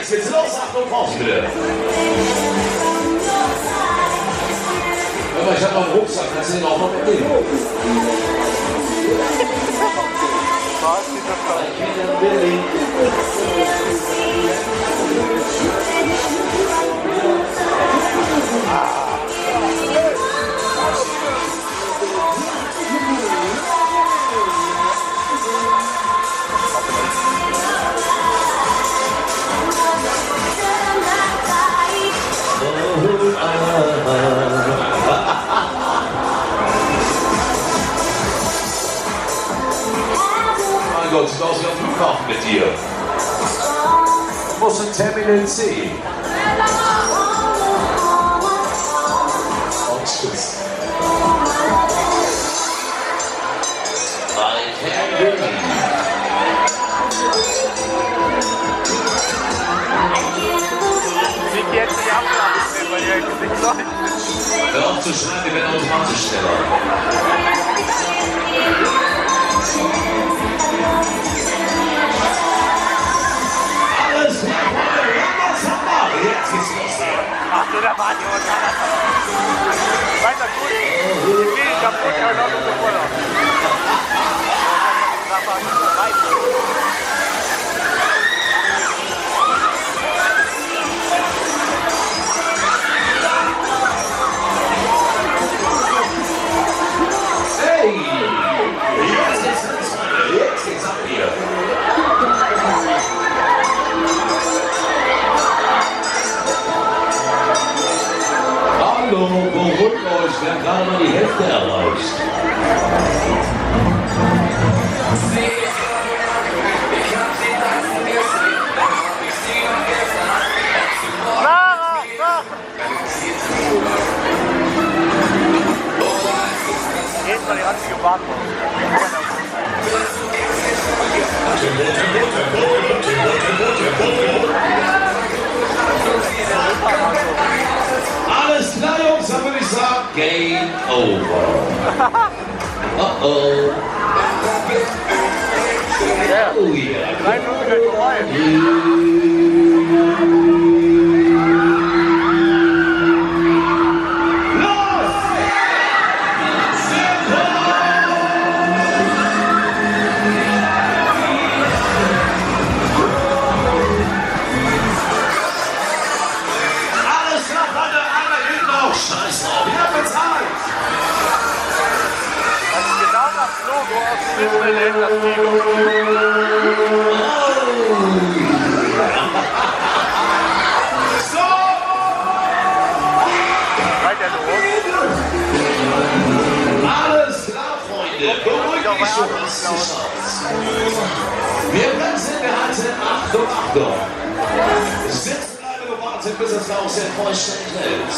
jetzt geht's los. Achtung, raus bitte. Aber ich habe noch einen Rucksack, kannst du den auch noch mitnehmen? Mein Gott, sieht aus wie ein Flughafen mit dir. Du musst in Terminal C. Und tschüss. Wie jetzt die Abfrage, weil ihr nicht läuft. Hör auf zu schreien, wir werden automatisch schneller. Alles klar, Freunde, jetzt geht's los hier. Ach so, da war die weiter gut. Ich will kaputt, ich habe noch so voller. Hey! Jetzt geht's los, Freunde. Jetzt geht's ab hier. Hallo, beruhigt euch. Wir haben gerade mal die Hälfte erreicht. Jetzt mal die ranzige Bahn. Alles klar, Jungs, dann würde ich sagen, Game over. Oh. Ja. Oh yeah. 3 Minuten gleich vorbei. Scheiß drauf, ich hab bezahlt! Das ist genau das Logo aus dem Disneyland, das Kino. So! Weiter los. Alles klar, Freunde, beruhigt mich schon, was du schaust. Wir bremsen, wir halten, Achtung, Achtung! Sitzen bleiben gewartet, bis es Haus vollständig hält.